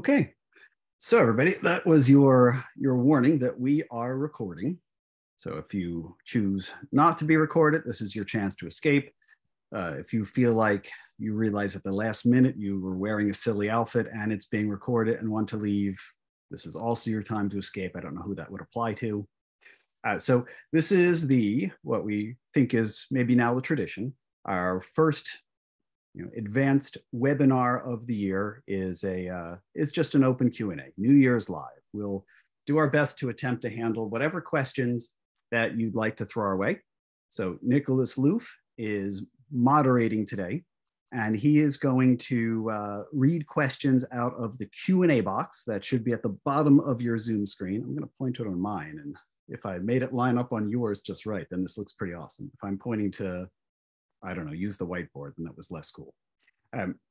Okay, so everybody, that was your warning that we are recording. So if you choose not to be recorded, this is your chance to escape. If you feel like you realize at the last minute you were wearing a silly outfit and it's being recorded and want to leave, this is also your time to escape. I don't know who that would apply to. So this is what we think is maybe now the tradition. Our first advanced webinar of the year is just an open Q&A, New Year's Live. We'll do our best to attempt to handle whatever questions that you'd like to throw our way. So Nicholas Loof is moderating today, and he is going to read questions out of the Q&A box that should be at the bottom of your Zoom screen. I'm going to point to it on mine, and if I made it line up on yours just right, then this looks pretty awesome. If I'm pointing to, I don't know, use the whiteboard, then that was less cool.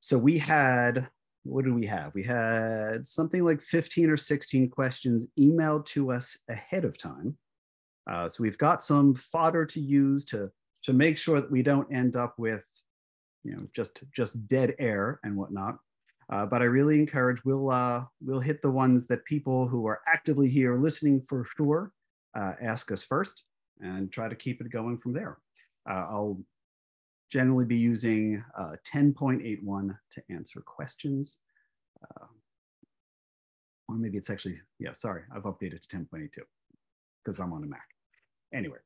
So we had, what did we have? We had something like 15 or 16 questions emailed to us ahead of time. So we've got some fodder to use to make sure that we don't end up with, just dead air and whatnot. But I really encourage, we'll hit the ones that people who are actively here listening for sure ask us first, and try to keep it going from there. I'll generally be using 10.81 to answer questions. Or maybe it's actually, sorry, I've updated to 10.82 because I'm on a Mac. Anyway,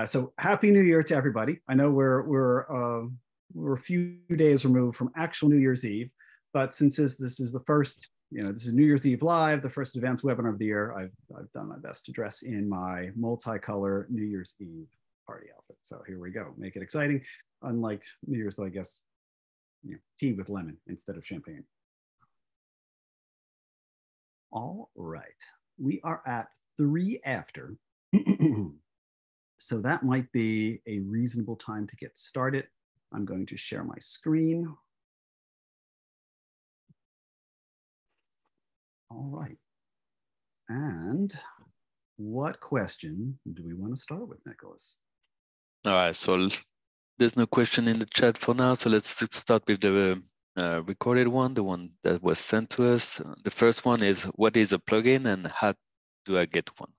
so Happy New Year to everybody. I know we're a few days removed from actual New Year's Eve, but since this is the first, this is New Year's Eve Live, the first advanced webinar of the year, I've done my best to dress in my multicolor New Year's Eve party outfit. So here we go, make it exciting. Unlike New Year's, though, I guess, tea with lemon instead of champagne. All right, we are at 3 after. So that might be a reasonable time to get started. I'm going to share my screen. All right. And what question do we want to start with, Nicholas? All right, so there's no question in the chat for now. So let's start with the recorded one, the one that was sent to us. The first one is, what is a plugin and how do I get one?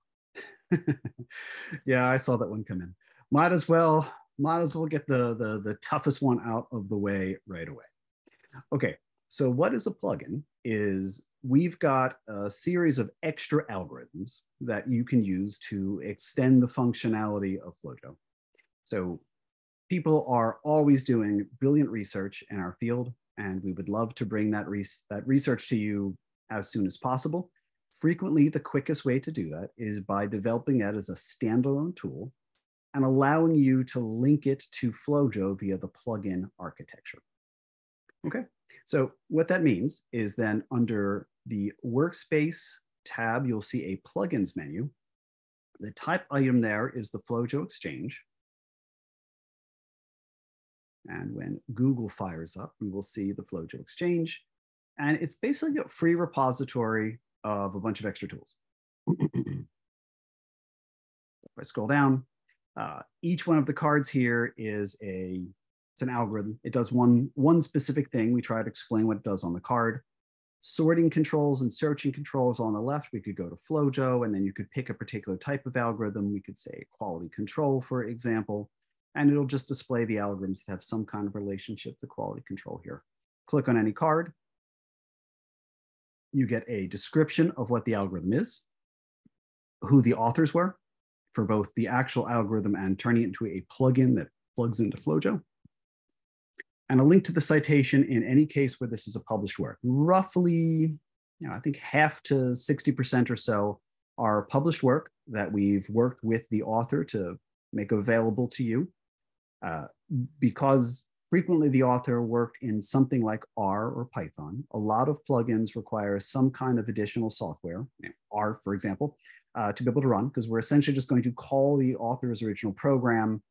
Yeah, I saw that one come in. Might as well get the toughest one out of the way right away. Okay, so what is a plugin is we've got a series of extra algorithms that you can use to extend the functionality of FlowJo. So people are always doing brilliant research in our field, and we would love to bring that research to you as soon as possible. Frequently, the quickest way to do that is by developing it as a standalone tool and allowing you to link it to FlowJo via the plugin architecture. Okay, so what that means is then under the Workspace tab, you'll see a Plugins menu. The type item there is the FlowJo Exchange. And when Google fires up, we will see the FlowJo Exchange. And it's basically a free repository of a bunch of extra tools. If I scroll down, each one of the cards here is it's an algorithm. It does one specific thing. We try to explain what it does on the card. Sorting controls and searching controls on the left, we could go to FlowJo, and then you could pick a particular type of algorithm. We could say quality control, for example, and it'll just display the algorithms that have some kind of relationship to quality control here. Click on any card. You get a description of what the algorithm is, who the authors were for both the actual algorithm and turning it into a plugin that plugs into FlowJo, and a link to the citation in any case where this is a published work. Roughly, I think half to 60% or so are published work that we've worked with the author to make available to you. Because frequently the author worked in something like R or Python, a lot of plugins require some kind of additional software, R, for example, to be able to run, because we're essentially just going to call the author's original program,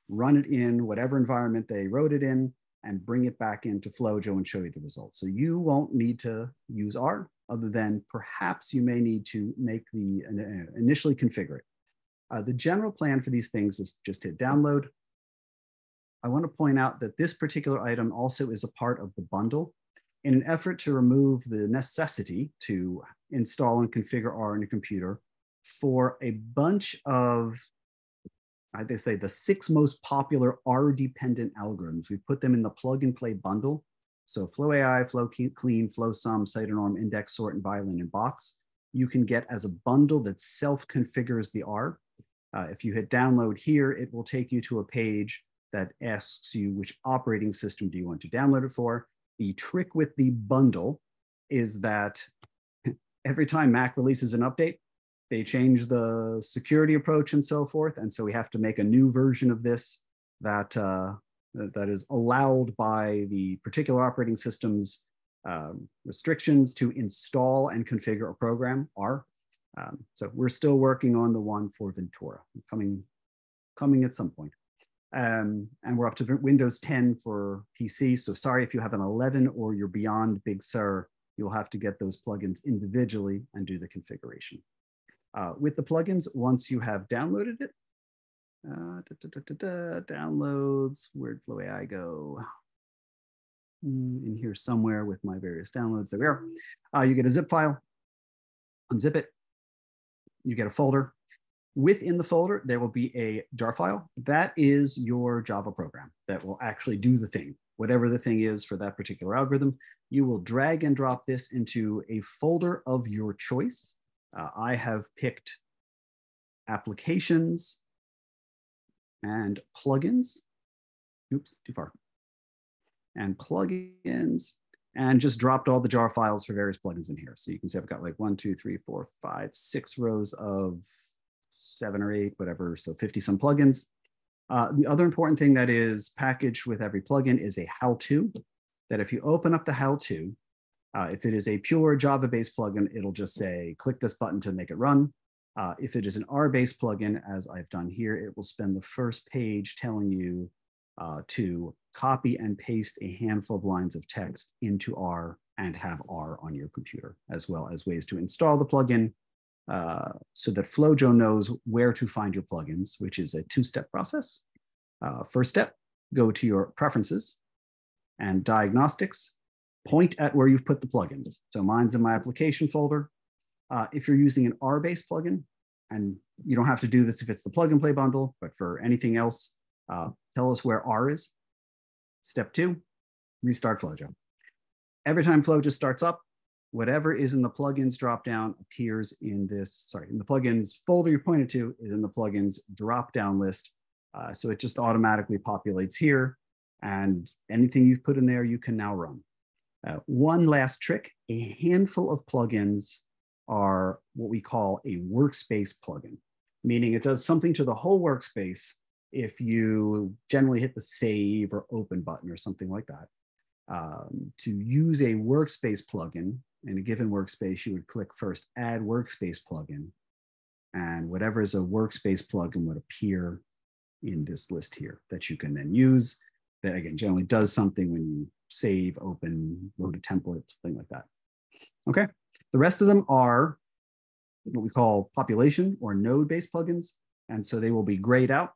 run it in whatever environment they wrote it in, and bring it back into FlowJo and show you the results. So you won't need to use R, other than perhaps you may need to initially configure it. The general plan for these things is just hit download. I want to point out that this particular item also is a part of the bundle. in an effort to remove the necessity to install and configure R in a computer for a bunch of, they say, the 6 most popular R-dependent algorithms. We put them in the plug-and-play bundle. So FlowAI, FlowClean, FlowSum, CytoNorm, Index, Sort, and Violin and Box, you can get as a bundle that self-configures the R. If you hit download here, it will take you to a page that asks you which operating system do you want to download it for. The trick with the bundle is that every time Mac releases an update, they change the security approach and so forth. And so we have to make a new version of this that, that is allowed by the particular operating system's restrictions to install and configure a program, R. So we're still working on the one for Ventura, coming at some point. And we're up to Windows 10 for PC. So sorry if you have an 11 or you're beyond Big Sur, you'll have to get those plugins individually and do the configuration. With the plugins, once you have downloaded it, downloads, where'd FlowAI go? In here somewhere with my various downloads, there we are. You get a zip file, unzip it, you get a folder. Within the folder, there will be a jar file. That is your Java program that will actually do the thing. Whatever the thing is for that particular algorithm, you will drag and drop this into a folder of your choice. I have picked applications and plugins. Oops, too far. And plugins, and just dropped all the jar files for various plugins in here. So you can see I've got like 1, 2, 3, 4, 5, 6 rows of 7 or 8, whatever, so 50 some plugins. The other important thing that is packaged with every plugin is a how-to, that if you open up the how-to, if it is a pure Java-based plugin, it'll just say, click this button to make it run. If it is an R-based plugin, as I've done here, it will spend the first page telling you to copy and paste a handful of lines of text into R and have R on your computer, as well as ways to install the plugin so that FlowJo knows where to find your plugins, which is a 2-step process. First step, go to your preferences and diagnostics, point at where you've put the plugins. So mine's in my application folder. If you're using an R-based plugin, and you don't have to do this if it's the plug and play bundle, but for anything else, tell us where R is. Step 2, restart FlowJo. Every time FlowJo starts up, whatever is in the plugins dropdown appears in this, in the plugins folder you pointed to is in the plugins dropdown list. So it just automatically populates here, and anything you've put in there, you can now run. One last trick, a handful of plugins are what we call a workspace plugin, meaning it does something to the whole workspace if you generally hit the save or open button or something like that. To use a workspace plugin in a given workspace, you would click first add workspace plugin, and whatever is a workspace plugin would appear in this list here that you can then use. That again generally does something when you save, open, load a template, something like that. Okay, the rest of them are what we call population or node-based plugins, and so they will be grayed out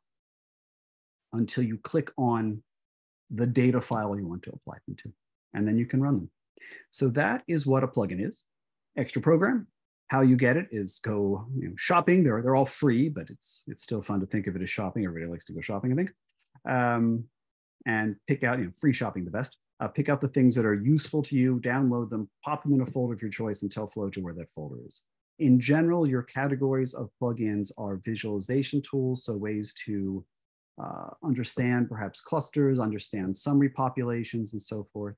until you click on the data file you want to apply them to, and then you can run them. So that is what a plugin is. Extra program, how you get it is go shopping. They're all free, but it's still fun to think of it as shopping. Everybody likes to go shopping, I think. And pick out, free shopping the best. Pick out the things that are useful to you, download them, pop them in a folder of your choice, and tell FlowJo where that folder is. In general, your categories of plugins are visualization tools, so ways to understand perhaps clusters, understand summary populations, and so forth.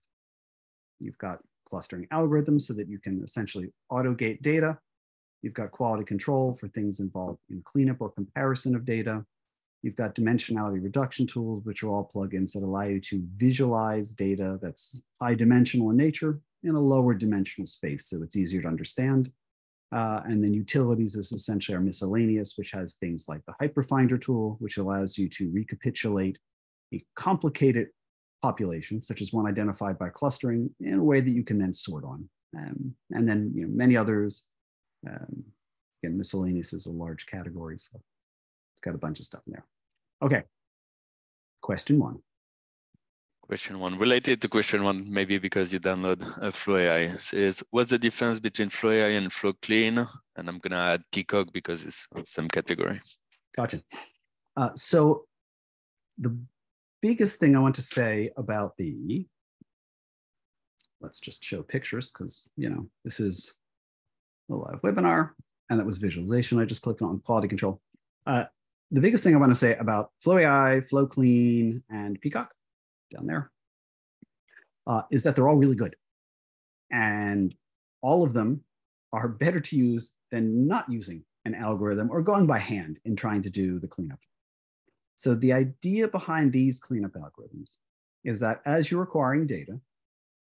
You've got clustering algorithms so that you can essentially auto-gate data. You've got quality control for things involved in cleanup or comparison of data. You've got dimensionality reduction tools, which are all plugins that allow you to visualize data that's high dimensional in nature in a lower dimensional space, so it's easier to understand. And then utilities is essentially our miscellaneous, which has things like the Hyperfinder tool, which allows you to recapitulate a complicated population, such as one identified by clustering, in a way that you can then sort on. And then many others. Again, miscellaneous is a large category, so it's got a bunch of stuff in there. Okay, question 1. Question one, related to question one, maybe because you download Flow AI, says, what's the difference between Flow AI and Flow Clean? And I'm gonna add Peacock because it's the same category. Gotcha. So the biggest thing I want to say about let's just show pictures because, you know, this is a live webinar and that was visualization. I just clicked on quality control. The biggest thing I want to say about Flow AI, Flow Clean, and Peacock down there is that they're all really good. And all of them are better to use than not using an algorithm or going by hand in trying to do the cleanup. So the idea behind these cleanup algorithms is that as you're acquiring data,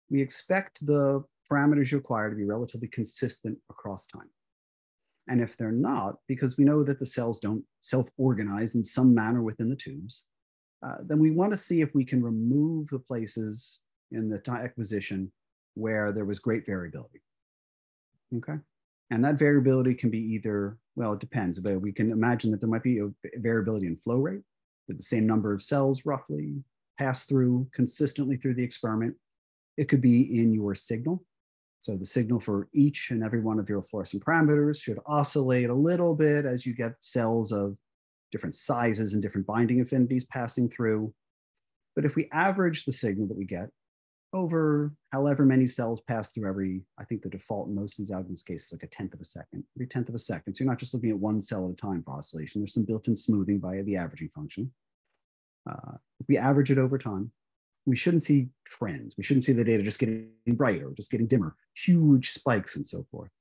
we expect the parameters you acquire to be relatively consistent across time. And if they're not, because we know that the cells don't self-organize in some manner within the tubes, then we want to see if we can remove the places in the acquisition where there was great variability. Okay. And that variability can be either, well, it depends, but we can imagine that there might be a variability in flow rate, that the same number of cells roughly pass through consistently through the experiment. It could be in your signal. So the signal for each and every one of your fluorescent parameters should oscillate a little bit as you get cells of different sizes and different binding affinities passing through. But if we average the signal that we get over however many cells pass through every, I think the default in most of these algorithms cases, like a 1/10 of a second, every 1/10 of a second. So you're not just looking at one cell at a time for oscillation. There's some built-in smoothing via the averaging function. If we average it over time, we shouldn't see trends. We shouldn't see the data just getting brighter, just getting dimmer, huge spikes and so forth.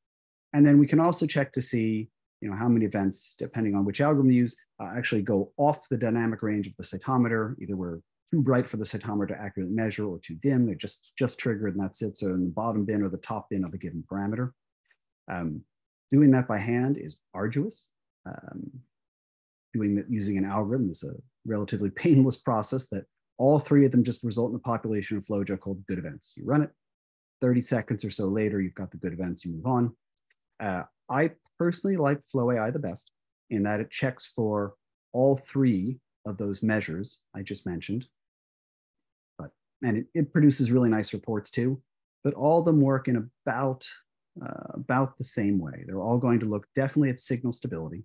And then we can also check to see, you know, how many events, depending on which algorithm you use, actually go off the dynamic range of the cytometer. Either we're too bright for the cytometer to accurately measure or too dim. They're just triggered and that's it. So in the bottom bin or the top bin of a given parameter. Doing that by hand is arduous. Doing that using an algorithm is a relatively painless process that all three of them just result in a population of FlowJo called good events. You run it, 30 seconds or so later, you've got the good events, you move on. I personally like Flow AI the best in that it checks for all three of those measures I just mentioned. And it produces really nice reports too, but all of them work in about the same way. They're all going to look definitely at signal stability.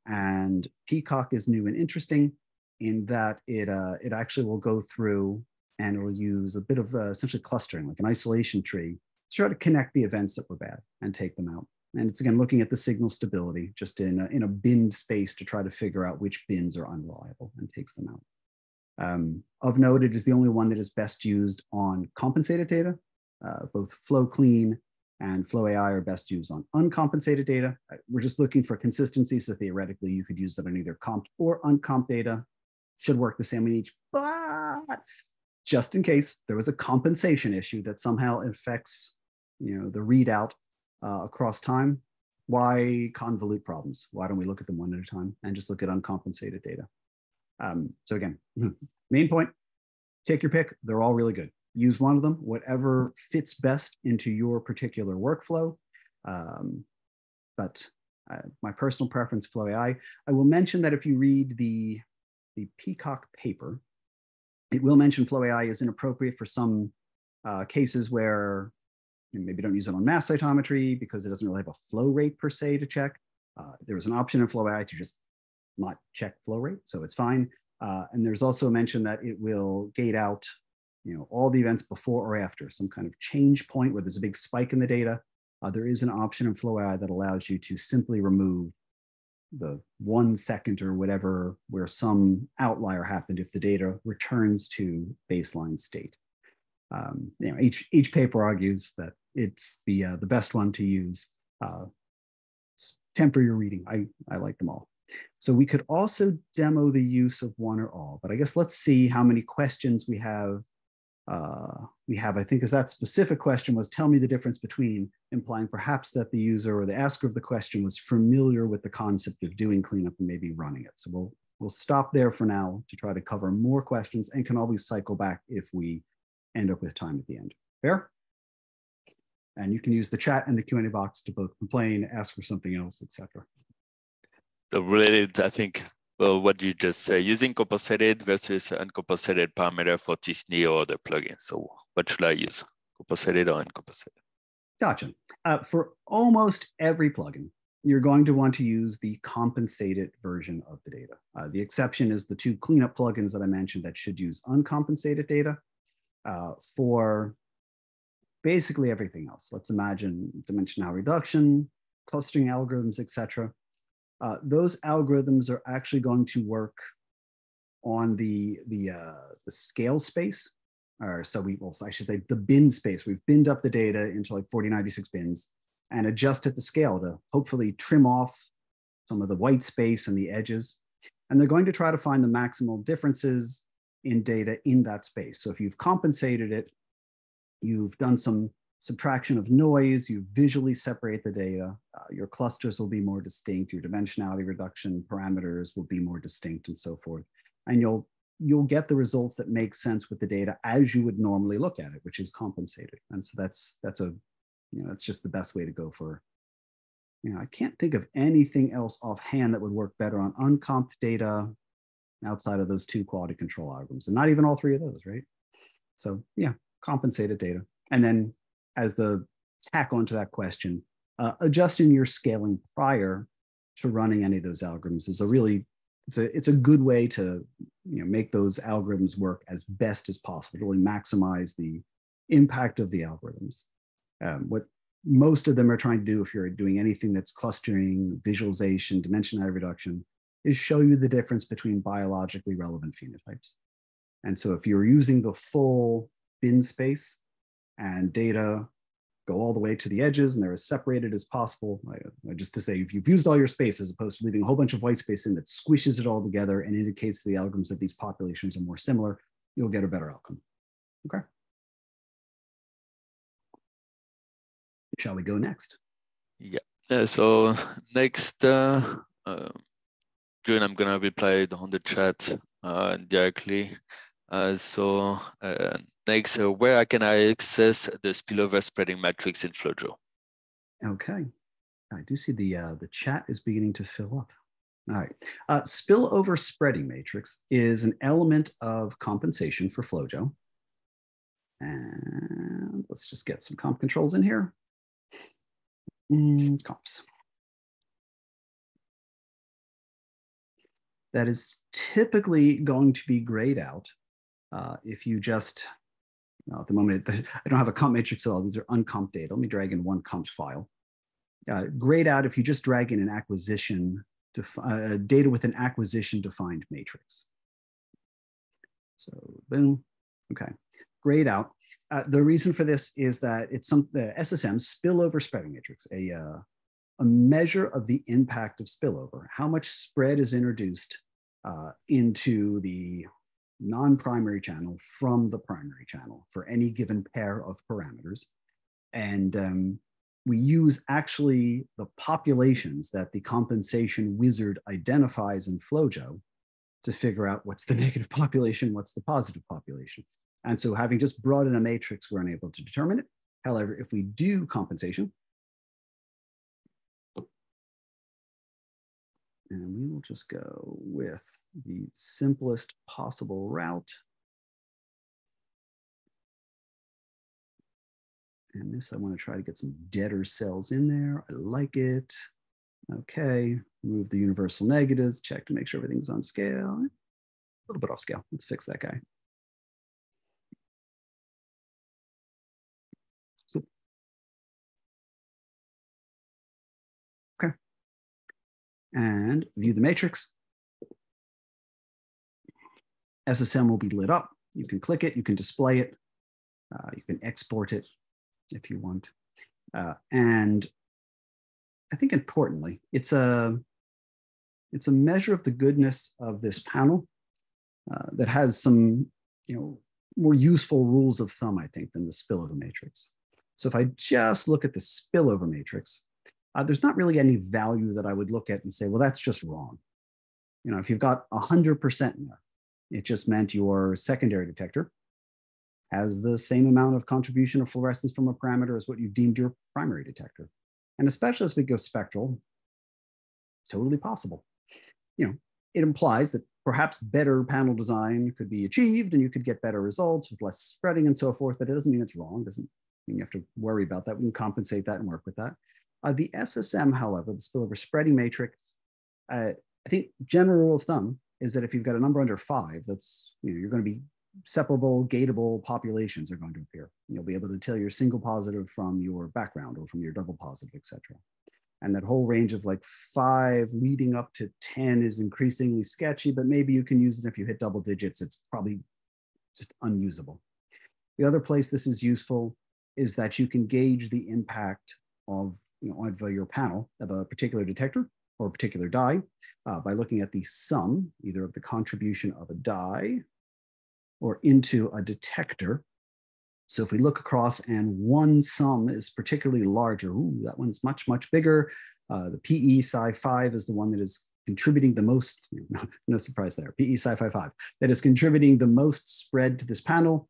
And Peacock is new and interesting in that it actually will go through and it will use a bit of essentially clustering, like an isolation tree, to try to connect the events that were bad and take them out. And it's again looking at the signal stability just in a bin space to try to figure out which bins are unreliable and takes them out. Of note, it is the only one that is best used on compensated data. Both Flow Clean and Flow AI are best used on uncompensated data. We're just looking for consistency, so theoretically you could use it on either comped or uncomp data. Should work the same in each, but just in case there was a compensation issue that somehow affects, you know, the readout across time, why convolute problems? Why don't we look at them one at a time and just look at uncompensated data? So again, main point, take your pick. They're all really good. Use one of them, whatever fits best into your particular workflow. But my personal preference, Flow AI. I will mention that if you read the Peacock paper, it will mention Flow AI is inappropriate for some cases where you maybe don't use it on mass cytometry because it doesn't really have a flow rate per se to check. There was an option in Flow AI to just not check flow rate, so it's fine. And there's also a mention that it will gate out, you know, all the events before or after some kind of change point where there's a big spike in the data. There is an option in Flow AI that allows you to simply remove the 1 second or whatever where some outlier happened if the data returns to baseline state. You know, each paper argues that it's the best one to use. Temper your reading. I like them all. So we could also demo the use of one or all, but I guess let's see how many questions we have. I think, is that specific question was, tell me the difference between, implying perhaps that the user or the asker of the question was familiar with the concept of doing cleanup and maybe running it. So we'll stop there for now to try to cover more questions and can always cycle back if we end up with time at the end. Fair? And you can use the chat and the Q&A box to both complain, ask for something else, etc. So related, I think Well, what you just say, using compensated versus uncompensated parameter for t-SNE or the plugin. So what should I use, compensated or uncompensated? Gotcha. For almost every plugin, you're going to want to use the compensated version of the data. The exception is the two cleanup plugins that I mentioned that should use uncompensated data. For basically everything else, let's imagine dimensional reduction, clustering algorithms, etc. Those algorithms are actually going to work on the scale space, or so I should say the bin space. We've binned up the data into like 4096 bins and adjusted the scale to hopefully trim off some of the white space and the edges. And they're going to try to find the maximal differences in data in that space. So if you've compensated it, you've done some subtraction of noise, you visually separate the data, your clusters will be more distinct, your dimensionality reduction parameters will be more distinct and so forth. And you'll get the results that make sense with the data as you would normally look at it, which is compensated. And so that's just the best way to go for, I can't think of anything else offhand that would work better on uncomped data outside of those two quality control algorithms, and not even all three of those, right? So yeah, compensated data. And then as the tack onto that question, adjusting your scaling prior to running any of those algorithms is it's a good way to make those algorithms work as best as possible to really maximize the impact of the algorithms. What most of them are trying to do, if you're doing anything that's clustering, visualization, dimensionality reduction, is show you the difference between biologically relevant phenotypes. And so if you're using the full bin space and data go all the way to the edges and they're as separated as possible, just to say, if you've used all your space as opposed to leaving a whole bunch of white space in that squishes it all together and indicates to the algorithms that these populations are more similar, you'll get a better outcome. Okay. Shall we go next? Yeah. So next, June, I'm gonna reply on the chat directly. Next, where can I access the spillover spreading matrix in FlowJo? Okay, I do see the chat is beginning to fill up. All right, spillover spreading matrix is an element of compensation for FlowJo. And let's just get some comp controls in here. Comps. That is typically going to be grayed out if you just, at the moment, I don't have a comp matrix at all. These are uncomped data. Let me drag in one comped file. Grayed out if you just drag in an acquisition, data with an acquisition defined matrix. So boom, okay. Grayed out. The reason for this is that it's the SSM, spillover spreading matrix, a measure of the impact of spillover, how much spread is introduced into the non-primary channel from the primary channel for any given pair of parameters. And we use actually the populations that the compensation wizard identifies in FlowJo to figure out what's the negative population, what's the positive population. And so having just brought in a matrix, we're unable to determine it. However, if we do compensation, and we will just go with the simplest possible route. And this, I want to try to get some deader cells in there. I like it. Okay, move the universal negatives, check to make sure everything's on scale. A little bit off scale. Let's fix that guy. So, okay. And view the matrix. SSM will be lit up. You can click it, you can display it, you can export it if you want. And I think importantly, it's a measure of the goodness of this panel that has some more useful rules of thumb, I think, than the spillover matrix. So if I just look at the spillover matrix, there's not really any value that I would look at and say, well, that's just wrong. If you've got 100% in there, it just meant your secondary detector has the same amount of contribution of fluorescence from a parameter as what you've deemed your primary detector. And especially as we go spectral, totally possible. it implies that perhaps better panel design could be achieved and you could get better results with less spreading and so forth, but it doesn't mean it's wrong. It doesn't mean you have to worry about that. We can compensate that and work with that. The SSM, however, the spillover spreading matrix, I think general rule of thumb is that if you've got a number under 5, that's, you're going to be separable, gateable populations are going to appear. You'll be able to tell your single positive from your background or from your double positive, et cetera. And that whole range of like 5 leading up to 10 is increasingly sketchy, but maybe you can use it if you hit double digits. It's probably just unusable. The other place this is useful is that you can gauge the impact of, of your panel of a particular detector or a particular dye by looking at the sum, either of the contribution of a dye or into a detector. So if we look across and one sum is particularly larger, ooh, that one's much, much bigger. The PE Psi 5 is the one that is contributing the most, no surprise there, PE Psi 5, that is contributing the most spread to this panel.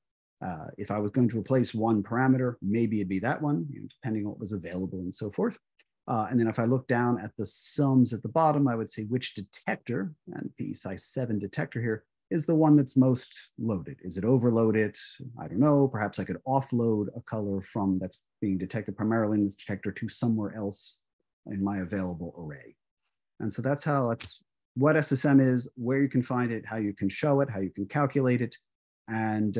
If I was going to replace one parameter, maybe it'd be that one, depending on what was available and so forth. And then if I look down at the sums at the bottom, I would say which detector, and PE Psi 7 detector here, is the one that's most loaded. Is it overloaded? I don't know. Perhaps I could offload a color from that's being detected primarily in this detector to somewhere else in my available array. And so that's what SSM is, where you can find it, how you can show it, how you can calculate it, and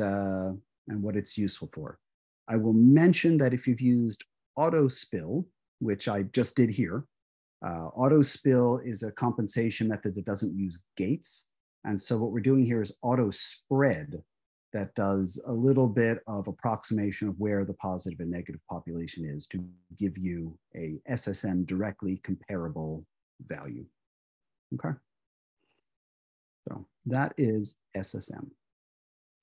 what it's useful for. I will mention that if you've used AutoSpill, which I just did here, AutoSpill is a compensation method that doesn't use gates. And so what we're doing here is auto spread that does a little bit of approximation of where the positive and negative population is to give you a SSM directly comparable value. Okay. So that is SSM.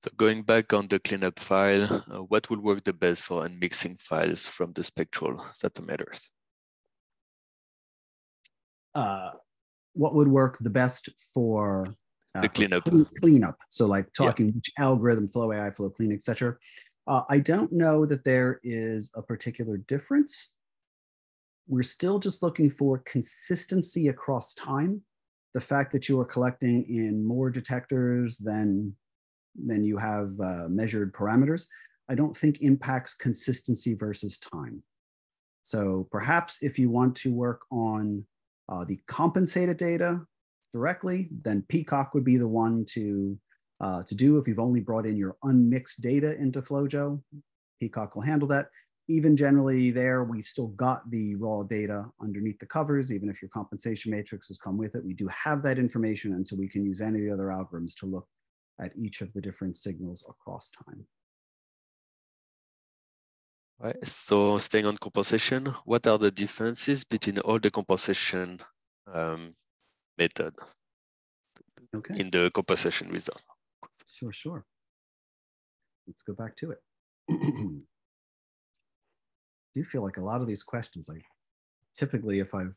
So going back on the cleanup file, what would work the best for unmixing files from the spectral cytometers? What would work the best for the cleanup. Cleanup. So like talking which algorithm, flow AI, flow clean, etc. I don't know that there is a particular difference. We're still just looking for consistency across time. The fact that you are collecting in more detectors than you have measured parameters, I don't think impacts consistency versus time. So perhaps if you want to work on the compensated data directly, then Peacock would be the one to do. If you've only brought in your unmixed data into FlowJo, Peacock will handle that. Even generally there, we've still got the raw data underneath the covers, even if your compensation matrix has come with it. We do have that information, and so we can use any of the other algorithms to look at each of the different signals across time. Right. So staying on composition, what are the differences between all the composition method in the composition result? Sure. Let's go back to it. I do feel like a lot of these questions, like typically if I've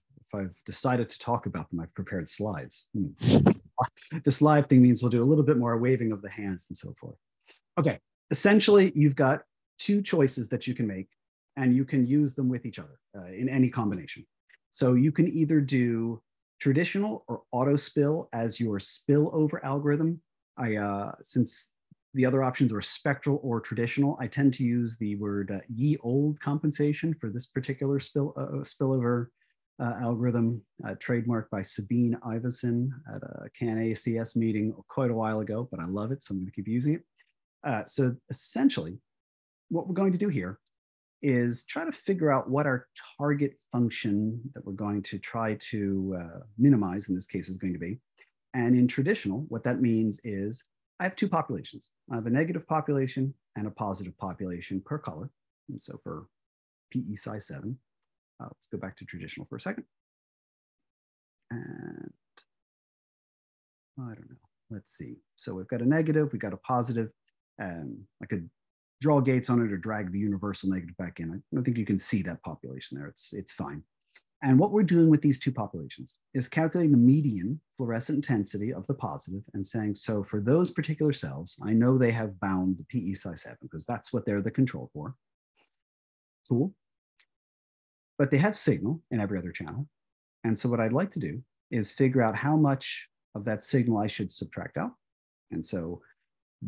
decided to talk about them, I've prepared slides. This live thing means we'll do a little bit more waving of the hands and so forth. Okay, essentially you've got 2 choices that you can make, and you can use them with each other in any combination. So you can either do traditional or AutoSpill as your spillover algorithm. Since the other options were spectral or traditional, I tend to use the word ye old compensation for this particular spillover algorithm, trademarked by Sabine Iveson at a CAN ACS meeting quite a while ago, but I love it, so I'm going to keep using it. So essentially, what we're going to do here is try to figure out what our target function that we're going to try to minimize, in this case, is going to be. And in traditional, what that means is I have 2 populations. I have a negative population and a positive population per color. And so for PE Psi 7, let's go back to traditional for a second. And I don't know, let's see. So we've got a negative, we've got a positive, and I could draw gates on it or drag the universal negative back in. I think you can see that population there. It's fine. And what we're doing with these 2 populations is calculating the median fluorescent intensity of the positive and saying, so for those particular cells, I know they have bound the PE Psi 7 because that's what they're the control for. Cool. But they have signal in every other channel. And so what I'd like to do is figure out how much of that signal I should subtract out. And so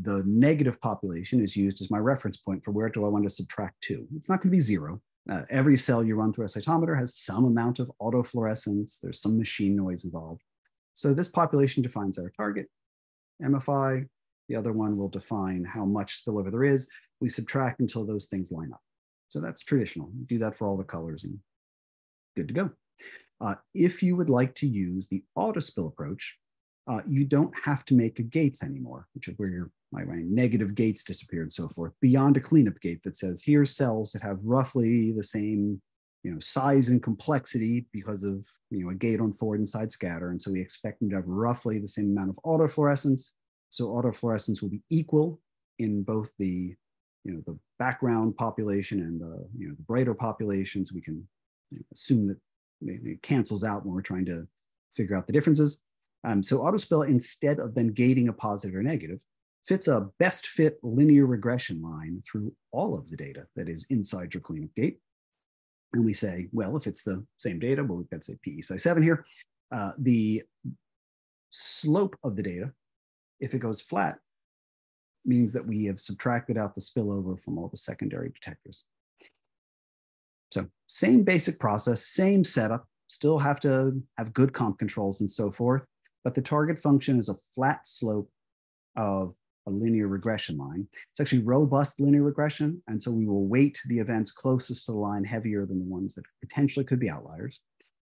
the negative population is used as my reference point for where do I want to subtract to. It's not going to be zero. Every cell you run through a cytometer has some amount of autofluorescence. There's some machine noise involved. So this population defines our target, MFI. The other one will define how much spillover there is. We subtract until those things line up. So that's traditional. You do that for all the colors and good to go. If you would like to use the autospill approach, you don't have to make a gates anymore, which is where my negative gates disappear and so forth, beyond a cleanup gate that says, here's cells that have roughly the same size and complexity because of a gate on forward and side scatter. And so we expect them to have roughly the same amount of autofluorescence. So autofluorescence will be equal in both the the background population and the brighter populations. We can assume that it cancels out when we're trying to figure out the differences. So autospill, instead of then gating a positive or negative, fits a best fit linear regression line through all of the data that is inside your cleanup gate. And we say, well, if it's the same data, well, we've got, say, PE-Sci7 here, the slope of the data, if it goes flat, means that we have subtracted out the spillover from all the secondary detectors. So same basic process, same setup, still have to have good comp controls and so forth, but the target function is a flat slope of a linear regression line. It's actually robust linear regression, and so we will weight the events closest to the line heavier than the ones that potentially could be outliers.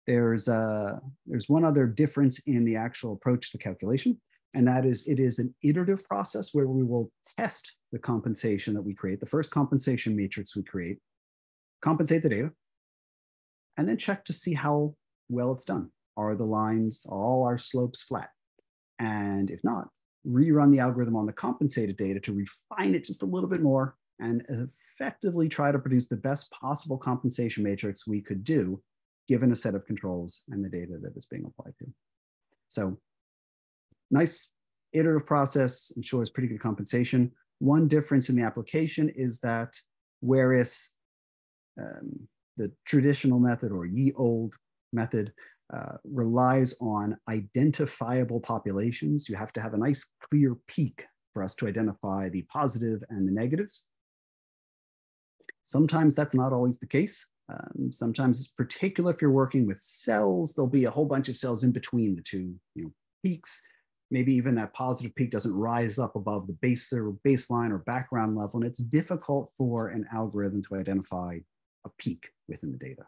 There's one other difference in the actual approach to calculation, and that is it is an iterative process where we will test the compensation that we create, the first compensation matrix we create, compensate the data, and then check to see how well it's done. Are all our slopes flat? And if not, rerun the algorithm on the compensated data to refine it just a little bit more and effectively try to produce the best possible compensation matrix we could do given a set of controls and the data that is being applied to. So nice iterative process, ensures pretty good compensation. One difference in the application is that whereas the traditional method or ye old method relies on identifiable populations. You have to have a nice clear peak for us to identify the positive and the negatives. Sometimes that's not always the case. Sometimes it's particular if you're working with cells, there'll be a whole bunch of cells in between the two peaks. Maybe even that positive peak doesn't rise up above the baseline or background level, and it's difficult for an algorithm to identify a peak within the data.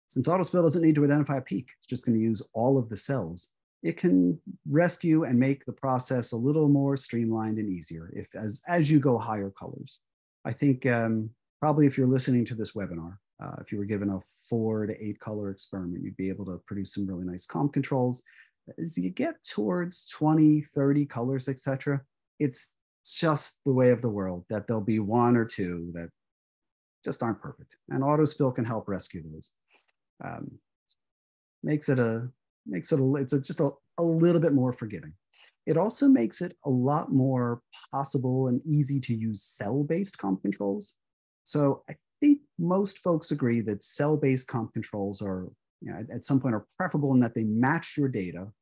Since autospill doesn't need to identify a peak, it's just going to use all of the cells. It can rescue and make the process a little more streamlined and easier as you go higher colors. I think probably if you're listening to this webinar, if you were given a 4 to 8 color experiment, you'd be able to produce some really nice comp controls. As you get towards 20, 30 colors, etc., it's just the way of the world that there'll be 1 or 2 that just aren't perfect. And autospill can help rescue those. Makes it just a little bit more forgiving. It also makes it a lot more possible and easy to use cell-based comp controls. So I think most folks agree that cell-based comp controls are, at some point are preferable in that they match your data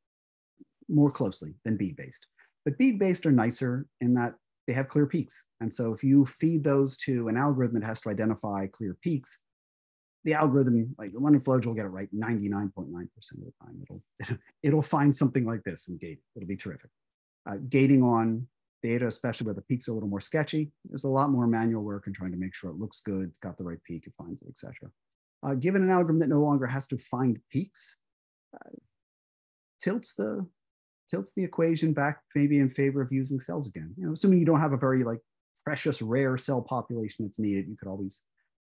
more closely than bead-based. But bead-based are nicer in that they have clear peaks. And so if you feed those to an algorithm that has to identify clear peaks, the algorithm, like the London Flowage, will get it right 99.9% of the time. It'll find something like this and gate. It'll be terrific. Gating on data, especially where the peaks are a little more sketchy, there's a lot more manual work in trying to make sure it looks good, it's got the right peak, it finds it, etc. Given an algorithm that no longer has to find peaks, tilts the equation back maybe in favor of using cells again. Assuming you don't have a very precious rare cell population that's needed, you could always,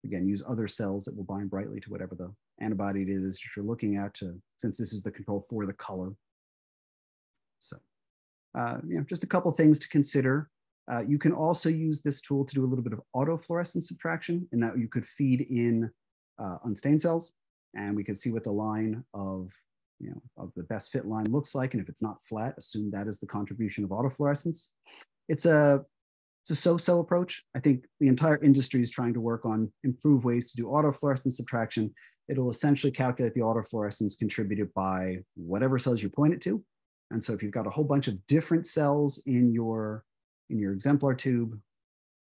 again, use other cells that will bind brightly to whatever the antibody it is that you're looking at, since this is the control for the color. So, just a couple things to consider. You can also use this tool to do a little bit of autofluorescence subtraction, in that you could feed in unstained cells, and we can see what the line of the best fit line looks like. And if it's not flat, assume that is the contribution of autofluorescence. It's a so-so approach. I think the entire industry is trying to work on improved ways to do autofluorescence subtraction. It'll essentially calculate the autofluorescence contributed by whatever cells you point it to, And so if you've got a whole bunch of different cells in your exemplar tube,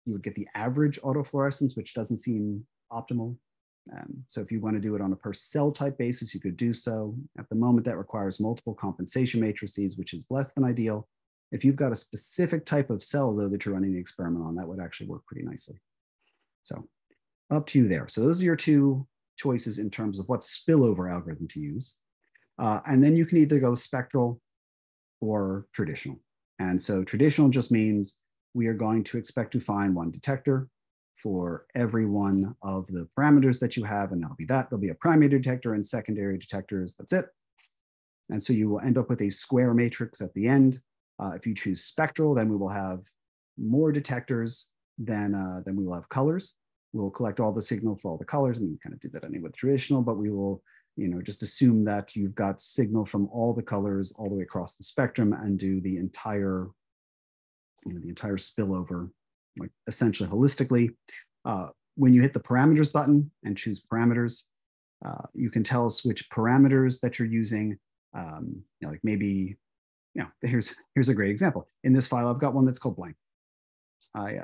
you would get the average autofluorescence, which doesn't seem optimal. So if you want to do it on a per cell type basis, you could do so. At the moment, that requires multiple compensation matrices, which is less than ideal. If you've got a specific type of cell, though, that you're running the experiment on, that would actually work pretty nicely. So up to you there. So those are your two choices in terms of what spillover algorithm to use. And then you can either go spectral or traditional. And so traditional just means we are going to expect to find one detector for every one of the parameters that you have, and that'll be that. There'll be a primary detector and secondary detectors. That's it. And so you will end up with a square matrix at the end. If you choose spectral, then we will have more detectors than we will have colors. We'll collect all the signal for all the colors, and we kind of do that anyway with traditional, but we will, just assume that you've got signal from all the colors all the way across the spectrum and do the entire spillover, like essentially holistically. When you hit the parameters button and choose parameters, you can tell us which parameters that you're using. Like maybe, here's a great example. In this file, I've got one that's called blank. I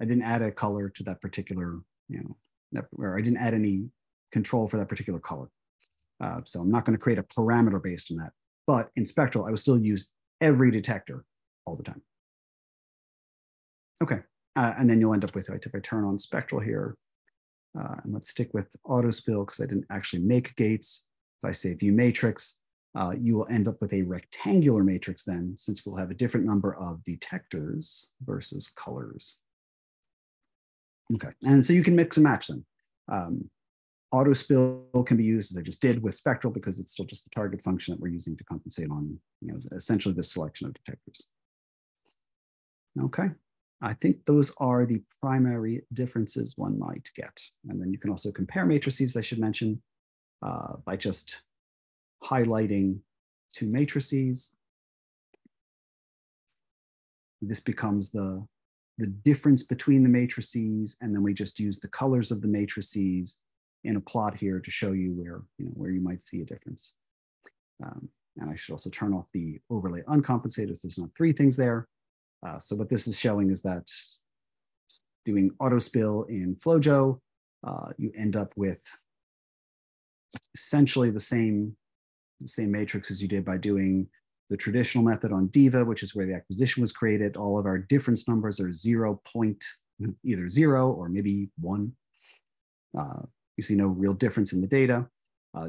didn't add a color to that particular, or I didn't add any control for that particular color. So I'm not going to create a parameter based on that. But in spectral, I will still use every detector all the time. Okay, and then you'll end up with, if I turn on spectral here, and let's stick with auto spill because I didn't actually make gates. If I say view matrix, you will end up with a rectangular matrix then, since we'll have a different number of detectors versus colors. Okay, and so you can mix and match them. Auto spill can be used, as I just did, with spectral because it's still just the target function that we're using to compensate on, essentially this selection of detectors. Okay, I think those are the primary differences one might get. And then you can also compare matrices, I should mention, by just highlighting two matrices. This becomes the difference between the matrices, and then we just use the colors of the matrices in a plot here to show you where you might see a difference. And I should also turn off the overlay uncompensated so there's not three things there. So what this is showing is that doing auto spill in FlowJo, you end up with essentially the same matrix as you did by doing the traditional method on Diva, which is where the acquisition was created. All of our difference numbers are either 0 or maybe 1. You see no real difference in the data.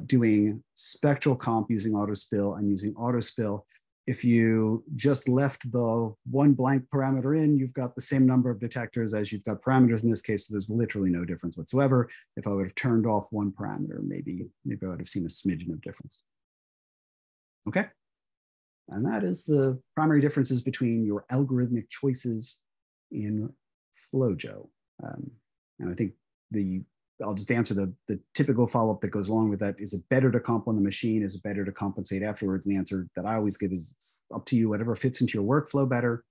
Doing spectral comp using auto spill and using auto spill, if you just left the one blank parameter in, you've got the same number of detectors as you've got parameters in this case, so there's literally no difference whatsoever. If I would have turned off one parameter, maybe I would have seen a smidgen of difference. Okay, and that is the primary differences between your algorithmic choices in FlowJo. And I think I'll just answer the typical follow-up that goes along with that. Is it better to comp on the machine? Is it better to compensate afterwards? And the answer that I always give is it's up to you, whatever fits into your workflow better.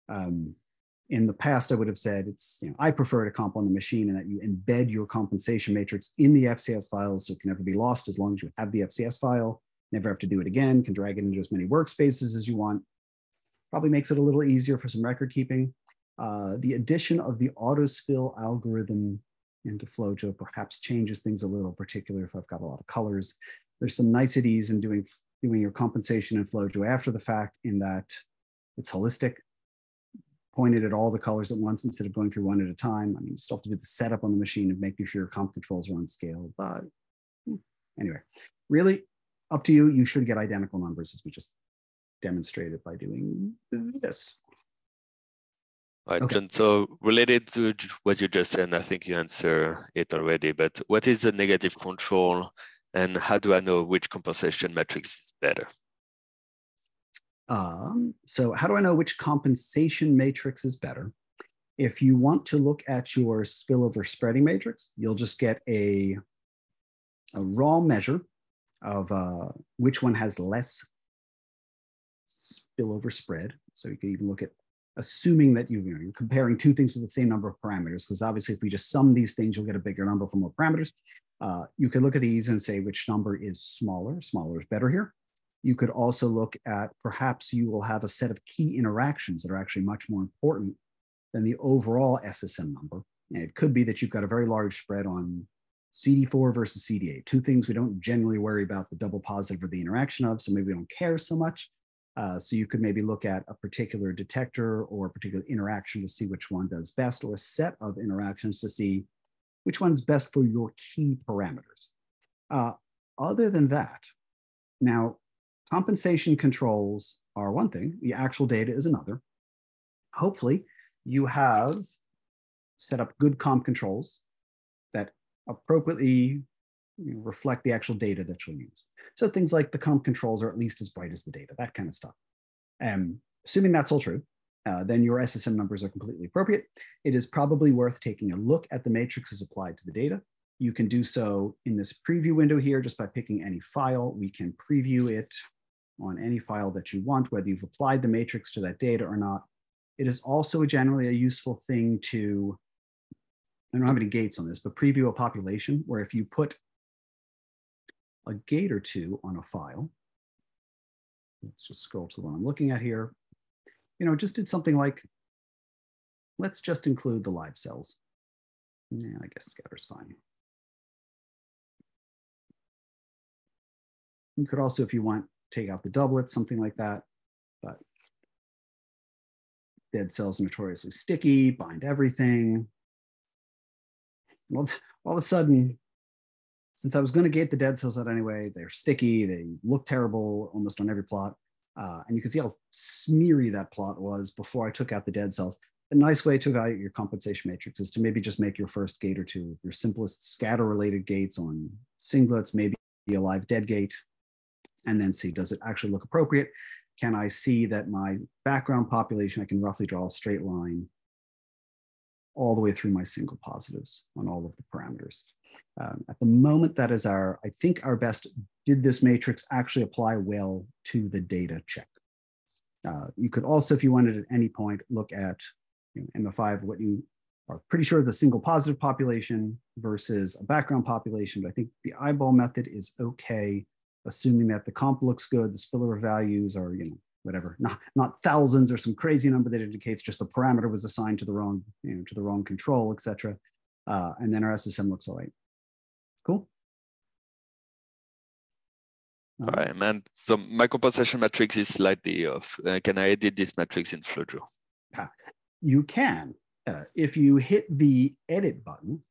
In the past, I would have said I prefer to comp on the machine and that you embed your compensation matrix in the FCS files so it can never be lost as long as you have the FCS file. Never have to do it again, can drag it into as many workspaces as you want. Probably makes it a little easier for some record keeping. The addition of the auto spill algorithm into FlowJo perhaps changes things a little, particularly if I've got a lot of colors. There's some niceties in doing your compensation in FlowJo after the fact, in that it's holistic, pointed at all the colors at once instead of going through one at a time. I mean, you still have to do the setup on the machine and making sure your comp controls are on scale, but anyway, really up to you. You should get identical numbers as we just demonstrated by doing this. Right, okay. John, so related to what you just said, I think you answered it already, but what is the negative control and how do I know which compensation matrix is better? So how do I know which compensation matrix is better? If you want to look at your spillover spreading matrix, you'll just get a raw measure of which one has less spillover spread. So you can even look at assuming that you're comparing two things with the same number of parameters, because obviously if we just sum these things, you'll get a bigger number for more parameters. You can look at these and say which number is smaller. Smaller is better here. You could also look at perhaps you will have a set of key interactions that are actually much more important than the overall SSM number. And it could be that you've got a very large spread on CD4 versus CD8, two things we don't generally worry about the double positive or the interaction of, so maybe we don't care so much. So you could maybe look at a particular detector or a particular interaction to see which one does best, or a set of interactions to see which one's best for your key parameters. Other than that, now, compensation controls are one thing, the actual data is another. Hopefully, you have set up good comp controls that appropriately reflect the actual data that you'll use. So things like the comp controls are at least as bright as the data, that kind of stuff. Assuming that's all true, then your SSM numbers are completely appropriate. It is probably worth taking a look at the matrices applied to the data. You can do so in this preview window here just by picking any file. We can preview it on any file that you want, whether you've applied the matrix to that data or not. It is also generally a useful thing to, I don't have any gates on this, but preview a population where if you put a gate or two on a file, let's just scroll to the one I'm looking at here, just did something like, let's just include the live cells. Yeah, I guess scatter's fine. You could also, if you want, take out the doublets, something like that, but dead cells are notoriously sticky, bind everything. Well, all of a sudden, since I was going to gate the dead cells out anyway, they're sticky, they look terrible almost on every plot. And you can see how smeary that plot was before I took out the dead cells. A nice way to evaluate your compensation matrix is to maybe just make your first gate or two, your simplest scatter-related gates on singlets, maybe a live dead gate, and then see, does it actually look appropriate? Can I see that my background population, I can roughly draw a straight line all the way through my single positives on all of the parameters. At the moment, that is I think our best, did this matrix actually apply well to the data check? You could also, if you wanted at any point, look at MF5, what you are pretty sure the single positive population versus a background population, but I think the eyeball method is okay, assuming that the comp looks good, the spillover values are, whatever, not thousands or some crazy number that indicates just a parameter was assigned to the wrong, to the wrong control, etc. And then our SSM looks all right. Cool. All right, and so my compensation matrix is slightly off. Can I edit this matrix in FlowJo? You can. If you hit the edit button,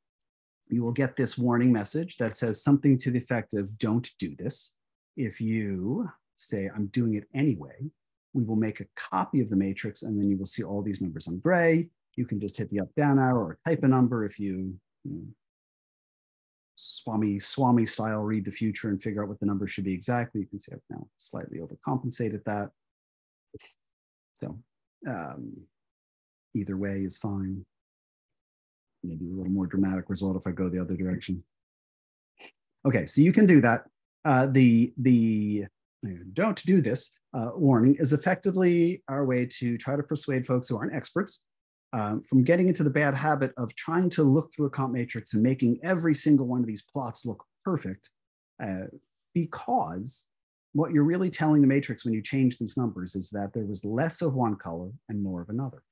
you will get this warning message that says something to the effect of don't do this. If you say I'm doing it anyway, we will make a copy of the matrix and then you will see all these numbers on gray. You can just hit the up down arrow or type a number if you Swami style read the future and figure out what the number should be exactly. You can see I've now slightly overcompensated that. So either way is fine. Maybe a little more dramatic result if I go the other direction. Okay, so you can do that. The don't do this warning is effectively our way to try to persuade folks who aren't experts from getting into the bad habit of trying to look through a comp matrix and making every single one of these plots look perfect, because what you're really telling the matrix when you change these numbers is that there was less of one color and more of another.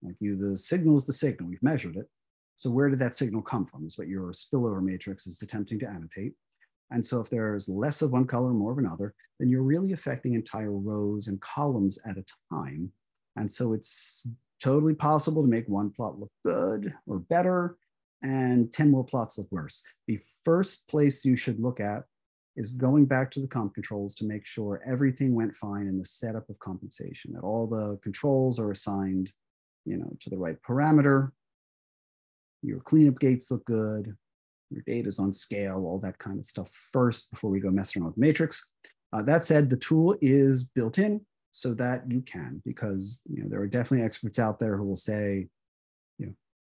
Like the signal is the signal, we've measured it. So where did that signal come from is what your spillover matrix is attempting to annotate. And so if there's less of one color, more of another, then you're really affecting entire rows and columns at a time. And so it's totally possible to make one plot look good or better and 10 more plots look worse. The first place you should look at is going back to the comp controls to make sure everything went fine in the setup of compensation, that all the controls are assigned, to the right parameter. Your cleanup gates look good. Your data's on scale, all that kind of stuff first before we go messing around with the matrix. That said, the tool is built in so that you can, because there are definitely experts out there who will say,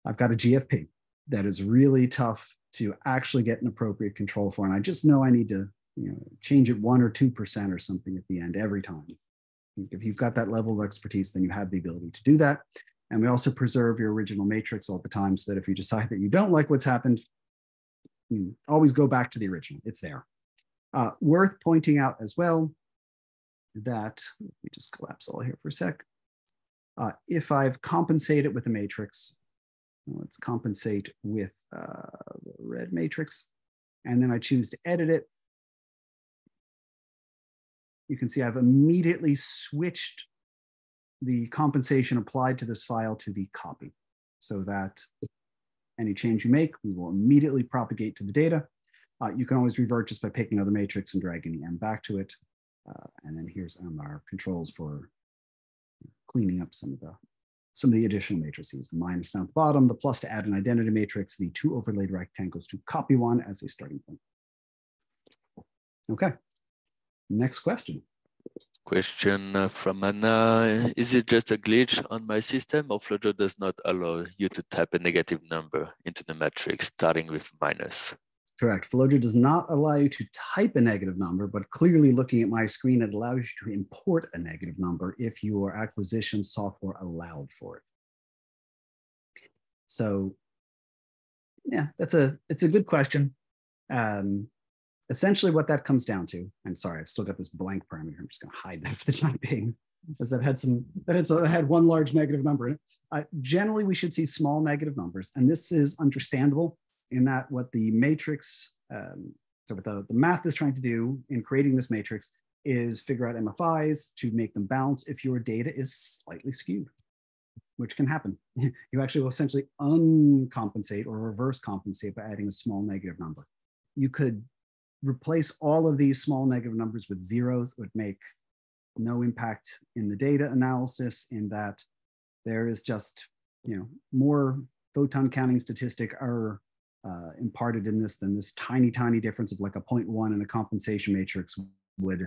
I've got a GFP that is really tough to actually get an appropriate control for, and I just know I need to change it 1 or 2% or something at the end every time. If you've got that level of expertise, then you have the ability to do that. And we also preserve your original matrix all the time so that if you decide that you don't like what's happened, you always go back to the original. It's there. Worth pointing out as well, that, let me just collapse all here for a sec. If I've compensated with a matrix, let's compensate with the red matrix, and then I choose to edit it, you can see I've immediately switched the compensation applied to this file to the copy, so that any change you make, we will immediately propagate to the data. You can always revert just by picking another matrix and dragging the M back to it. And then here's our controls for cleaning up some of the additional matrices, the minus down at the bottom, the plus to add an identity matrix, the two overlaid rectangles to copy one as a starting point. Okay, next question. Question from Anna. Is it just a glitch on my system, or Flojo does not allow you to type a negative number into the matrix starting with minus? Correct. Flojo does not allow you to type a negative number, but clearly looking at my screen, it allows you to import a negative number if your acquisition software allowed for it. So yeah, it's a good question. Essentially what that comes down to, and sorry, I've still got this blank parameter. I'm just going to hide that for the time being, is that had one large negative number in it. Generally, we should see small negative numbers, and this is understandable in that what the matrix, so what the math is trying to do in creating this matrix is figure out MFIs to make them bounce if your data is slightly skewed, which can happen. You actually will essentially uncompensate or reverse compensate by adding a small negative number. You could replace all of these small negative numbers with zeros. It would make no impact in the data analysis, in that there is just, more photon counting statistic are imparted in this than this tiny difference of like a 0.1 in a compensation matrix would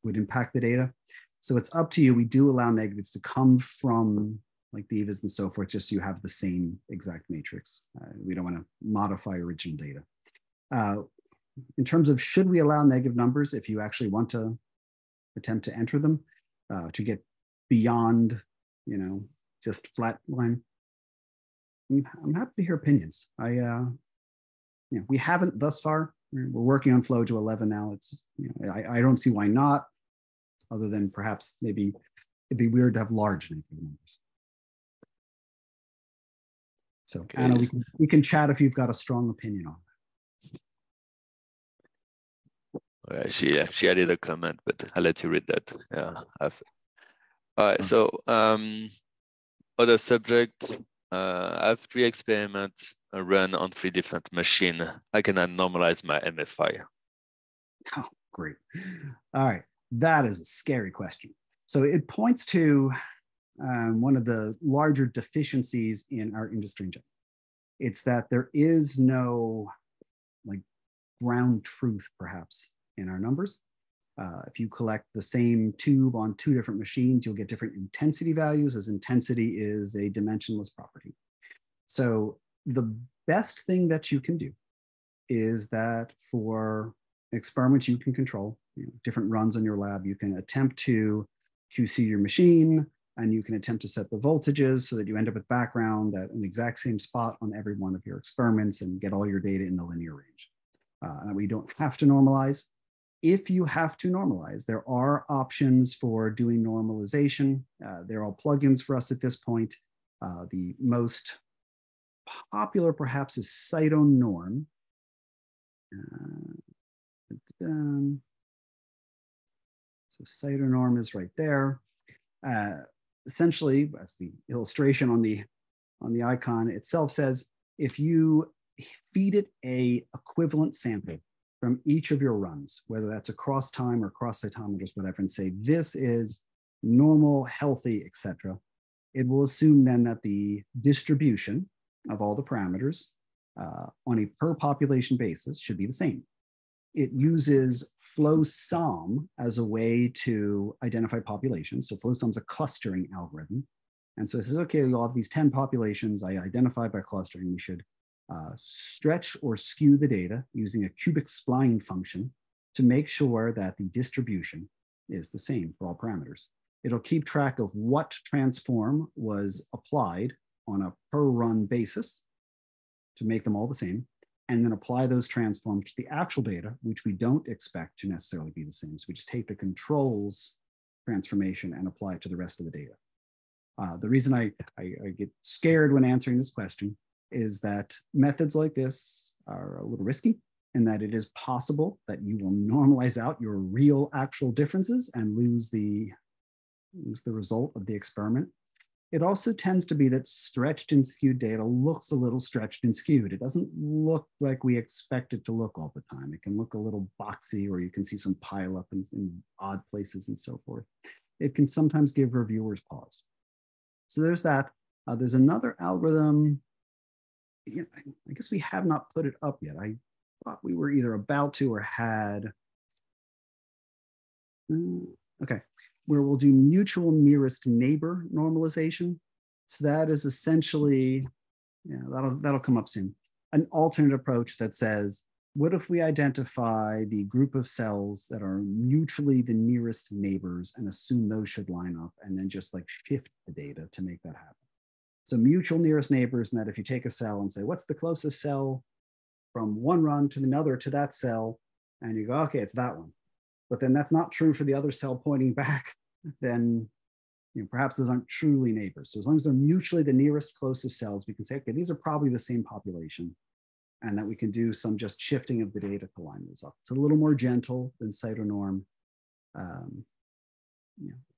impact the data. So it's up to you. We do allow negatives to come from like the EVAs and so forth, just so you have the same exact matrix. We don't want to modify original data. In terms of should we allow negative numbers if you actually want to attempt to enter them to get beyond, just flat line, I'm happy to hear opinions. We haven't thus far. We're working on Flojo 11 now. It's, I don't see why not, other than perhaps maybe it'd be weird to have large negative numbers. So okay. Anna, we can chat if you've got a strong opinion on that. She added a comment, but I'll let you read that. Yeah. After. All right. So other subject. I have 3 experiments run on 3 different machines. How can I normalize my MFI? Oh, great. All right. That is a scary question. So it points to one of the larger deficiencies in our industry in general. It's that there is no like ground truth, perhaps, in our numbers. If you collect the same tube on 2 different machines, you'll get different intensity values, as intensity is a dimensionless property. So the best thing that you can do is that for experiments you can control, different runs on your lab, you can attempt to QC your machine, and you can attempt to set the voltages so that you end up with background at an exact same spot on every one of your experiments and get all your data in the linear range. And we don't have to normalize. If you have to normalize, there are options for doing normalization. They're all plugins for us at this point. The most popular, perhaps, is CytoNorm. So CytoNorm is right there. Essentially, as the illustration on the icon itself says, if you feed it a equivalent sample from each of your runs, whether that's across time or cross cytometers, whatever, and say this is normal, healthy, etc., it will assume then that the distribution of all the parameters on a per population basis should be the same. It uses FlowSum as a way to identify populations. So FlowSum is a clustering algorithm. And so it says, okay, you'll have these 10 populations I identified by clustering. We should stretch or skew the data using a cubic spline function to make sure that the distribution is the same for all parameters. It'll keep track of what transform was applied on a per run basis to make them all the same. and then apply those transforms to the actual data, which we don't expect to necessarily be the same. So we just take the controls transformation and apply it to the rest of the data. The reason I get scared when answering this question is that methods like this are a little risky, in that it is possible that you will normalize out your real actual differences and lose the result of the experiment. It also tends to be that stretched and skewed data looks a little stretched and skewed. It doesn't look like we expect it to look all the time. It can look a little boxy, or you can see some pile up in odd places and so forth. It can sometimes give reviewers pause. So there's that. There's another algorithm. I guess we have not put it up yet. I thought we were either about to or had. Okay, where we'll do mutual nearest neighbor normalization. So that is essentially, that'll come up soon. An alternate approach that says, what if we identify the group of cells that are mutually the nearest neighbors and assume those should line up, and then just like shift the data to make that happen. So mutual nearest neighbors, and that if you take a cell and say, what's the closest cell from one run to another to that cell, and you go, okay, it's that one. But then that's not true for the other cell pointing back, then perhaps those aren't truly neighbors. So as long as they're mutually the nearest closest cells, we can say, okay, these are probably the same population, and that we can do some just shifting of the data to line those up. It's a little more gentle than cytonorm.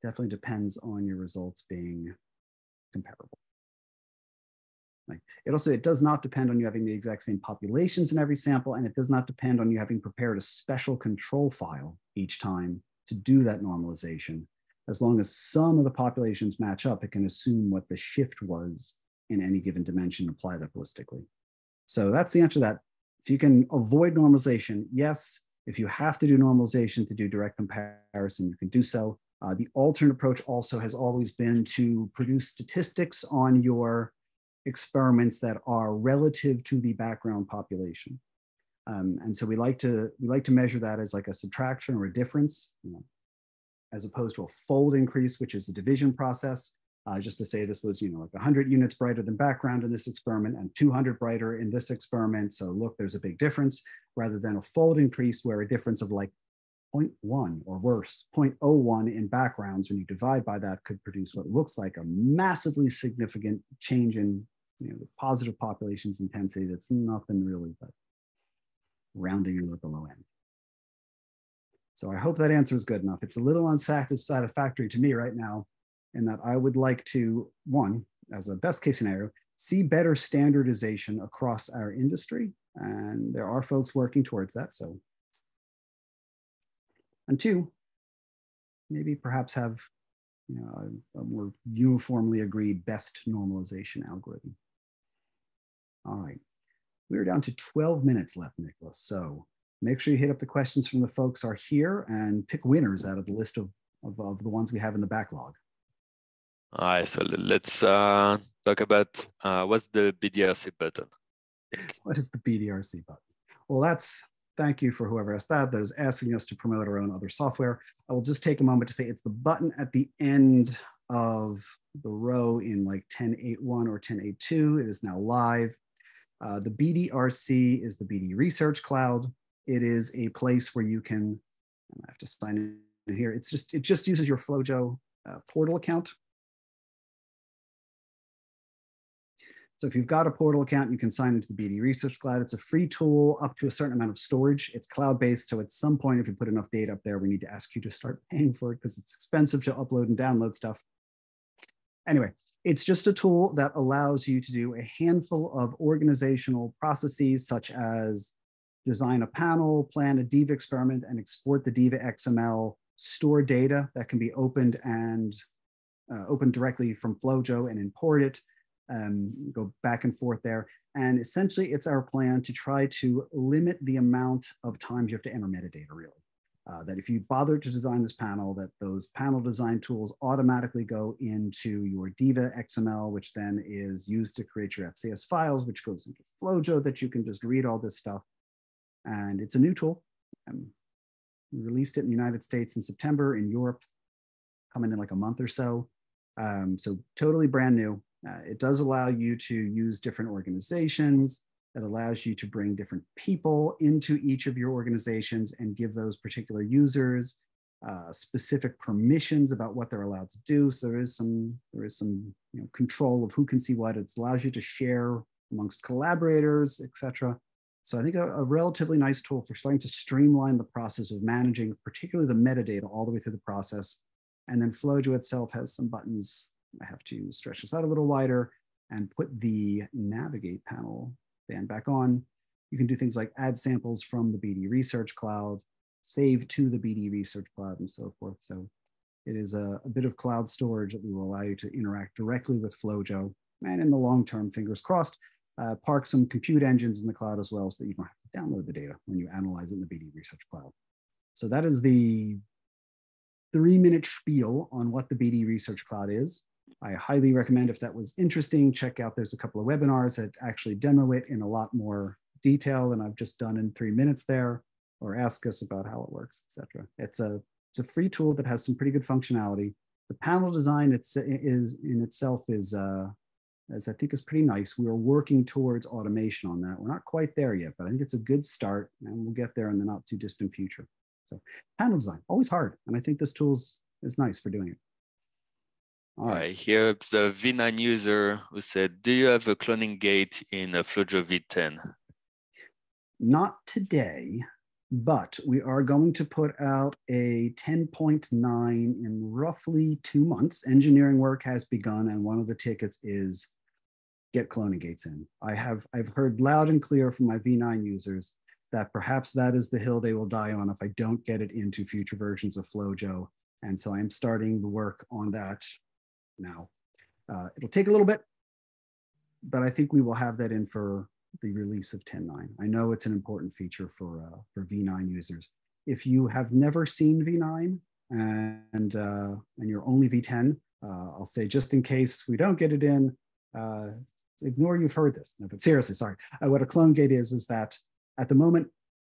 Definitely depends on your results being comparable. It does not depend on you having the exact same populations in every sample, and it does not depend on you having prepared a special control file each time to do that normalization. As long as some of the populations match up, it can assume what the shift was in any given dimension, apply that holistically. So that's the answer to that. If you can avoid normalization, yes. If you have to do normalization to do direct comparison, you can do so. The alternate approach also has always been to produce statistics on your experiments that are relative to the background population. And so we like to measure that as like a subtraction or a difference, as opposed to a fold increase, which is a division process. Just to say this was, like 100 units brighter than background in this experiment and 200 brighter in this experiment. So look, there's a big difference, rather than a fold increase where a difference of like 0.1 or worse, 0.01 in backgrounds, when you divide by that, could produce what looks like a massively significant change in the positive population's intensity. That's nothing really but rounding in the low end. So I hope that answer is good enough. It's a little unsatisfactory to me right now, in that I would like to, one, as a best case scenario, see better standardization across our industry. And there are folks working towards that. So, and two, maybe perhaps have a more uniformly agreed best normalization algorithm. All right, we're down to 12 minutes left, Nicholas. So make sure you hit up the questions from the folks who are here and pick winners out of the list of the ones we have in the backlog. All right, so let's talk about what's the BDRC button? What is the BDRC button? Well, thank you for whoever asked that. That is asking us to promote our own other software. I will just take a moment to say it's the button at the end of the row in like 10.8.1 or 10.8.2. It is now live. The BDRC is the BD Research Cloud. It is a place where you can, I have to sign in here. It just uses your FlowJo portal account. So if you've got a portal account, you can sign into the BD Research Cloud. It's a free tool up to a certain amount of storage. It's cloud-based, so at some point, if you put enough data up there, we need to ask you to start paying for it because it's expensive to upload and download stuff. Anyway, it's just a tool that allows you to do a handful of organizational processes, such as design a panel, plan a DIVA experiment, and export the DIVA XML, store data that can be opened and opened directly from FlowJo and import it, go back and forth there. And essentially, it's our plan to try to limit the amount of times you have to enter metadata, really. That if you bother to design this panel, that those panel design tools automatically go into your DIVA XML, which then is used to create your FCS files, which goes into FlowJo, that you can just read all this stuff. And it's a new tool. We released it in the United States in September, in Europe, coming in like a month or so. So totally brand new. It does allow you to use different organizations. that allows you to bring different people into each of your organizations and give those particular users specific permissions about what they're allowed to do. So there is some control of who can see what. It allows you to share amongst collaborators, etc. So I think a relatively nice tool for starting to streamline the process of managing, particularly the metadata all the way through the process. And then FlowJo itself has some buttons. I have to stretch this out a little wider and put the navigate panel band back on. You can do things like add samples from the BD Research Cloud, save to the BD Research Cloud, and so forth. So it is a bit of cloud storage that will allow you to interact directly with FlowJo. And in the long term, fingers crossed, park some compute engines in the cloud as well so that you don't have to download the data when you analyze it in the BD Research Cloud. So that is the 3-minute spiel on what the BD Research Cloud is. I highly recommend, if that was interesting, check out, there's a couple of webinars that actually demo it in a lot more detail than I've just done in 3 minutes there, or ask us about how it works, etc. It's a free tool that has some pretty good functionality. The panel design in itself is I think is pretty nice. We are working towards automation on that. We're not quite there yet, but I think it's a good start, and we'll get there in the not too distant future. So panel design, always hard. And I think this tool is nice for doing it. All right. Here, the V9 user who said, do you have a cloning gate in a FlowJo V10? Not today, but we are going to put out a 10.9 in roughly 2 months. Engineering work has begun, and one of the tickets is get cloning gates in. I've heard loud and clear from my V9 users that perhaps that is the hill they will die on if I don't get it into future versions of FlowJo. And so I'm starting the work on that now. It'll take a little bit, but I think we will have that in for the release of 10.9. I know it's an important feature for V9 users. If you have never seen V9 and you're only V10, I'll say, just in case we don't get it in, ignore you've heard this. No, but seriously, sorry. What a clone gate is that at the moment,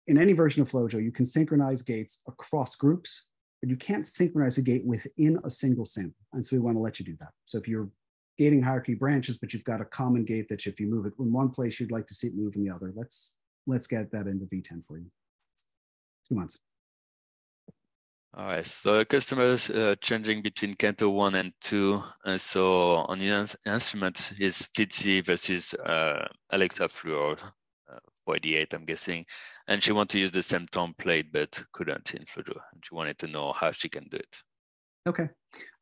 in any version of FlowJo, you can synchronize gates across groups, but you can't synchronize a gate within a single sample. And so we want to let you do that. So if you're gating hierarchy branches, but you've got a common gate that if you move it in one place, you'd like to see it move in the other. Let's get that into V10 for you. 2 months. All right, so customers changing between Canto 1 and 2. So on the instrument is FITC versus Alexa Fluor 488, I'm guessing. And she wanted to use the same template, but couldn't in FlowJo. And she wanted to know how she can do it. Okay,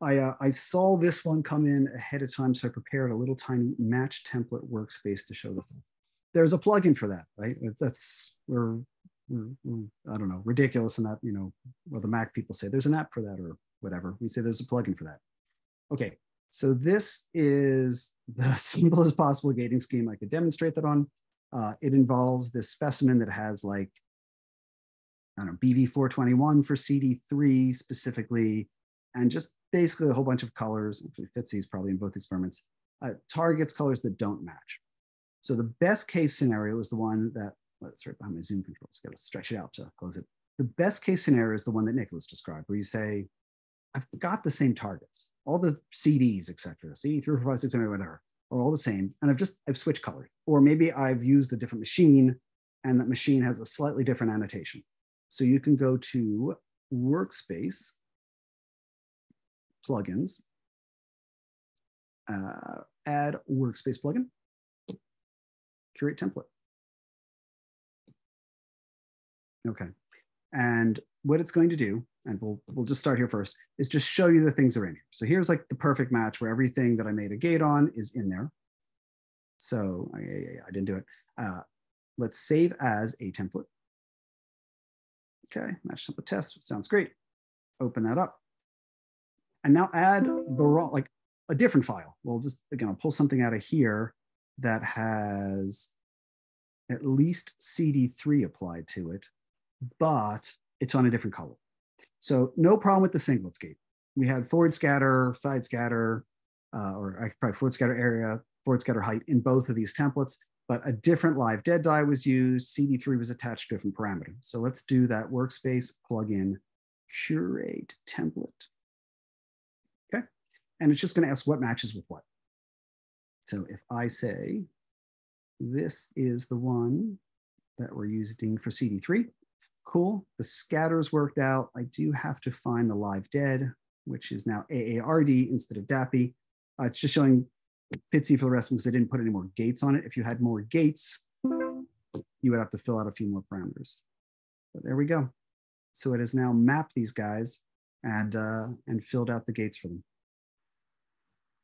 I saw this one come in ahead of time, so I prepared a little tiny match template workspace to show this. There's a plugin for that, right? We're I don't know, ridiculous in that, well, the Mac people say there's an app for that or whatever. We say there's a plugin for that. Okay, so this is the simplest possible gating scheme I could demonstrate that on. It involves this specimen that has like, I don't know, BV421 for CD3 specifically, and just basically a whole bunch of colors. Actually, FITC's probably in both experiments. Targets colors that don't match. So the best case scenario is the one that, it's right behind my Zoom controls. Got to stretch it out to close it. The best case scenario is the one that Nicholas described, where you say, I've got the same targets, all the CDs, et cetera, CD 3, 4, 5, 6, 7, whatever, are all the same. And I've switched colors. Or maybe I've used a different machine and that machine has a slightly different annotation. So you can go to Workspace, Plugins, add Workspace plugin, curate template. Okay, and what it's going to do, and we'll just start here first, is just show you the things that are in here. So here's like the perfect match where everything that I made a gate on is in there. So I didn't do it. Let's save as a template. Okay, match template test, sounds great. Open that up. And now add the raw, like a different file. Well, just again, I'll pull something out of here that has at least CD3 applied to it, but it's on a different color. So no problem with the singlets gate. We had forward scatter, side scatter, or probably forward scatter area, forward scatter height in both of these templates, but a different live dead die was used. CD3 was attached to a different parameter. So let's do that workspace plugin curate template. Okay, and it's just going to ask what matches with what. So if I say this is the one that we're using for CD3. Cool, the scatters worked out. I do have to find the live dead, which is now AARD instead of DAPI. It's just showing FITC fluorescence because I didn't put any more gates on it. If you had more gates, you would have to fill out a few more parameters. But there we go. So it has now mapped these guys and filled out the gates for them.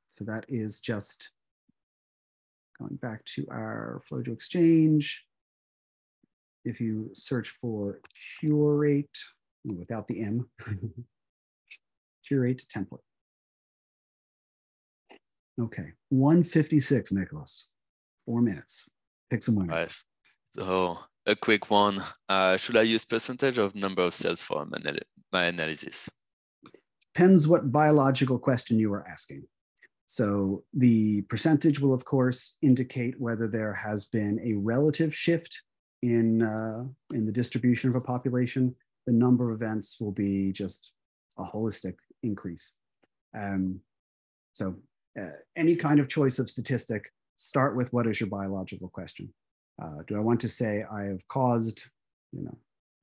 So that is just going back to our Flojo-Exchange. If you search for curate without the M, curate template. Okay, 156, Nicholas, 4 minutes. Pick some winners. Right. So a quick one. Should I use percentage of number of cells for my analysis? Depends what biological question you are asking. So the percentage will, of course, indicate whether there has been a relative shift in the distribution of a population. The number of events will be just a holistic increase. So any kind of choice of statistic, start with what is your biological question. Do I want to say I have caused,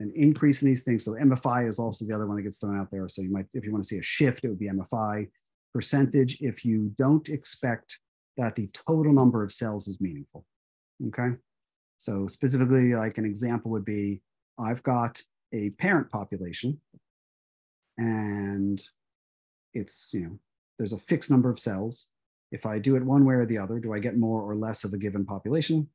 an increase in these things? So MFI is also the other one that gets thrown out there. So you might, if you want to see a shift, it would be MFI. Percentage if you don't expect that the total number of cells is meaningful. Okay. So specifically, like an example would be, I've got a parent population and it's, there's a fixed number of cells. If I do it one way or the other, do I get more or less of a given population?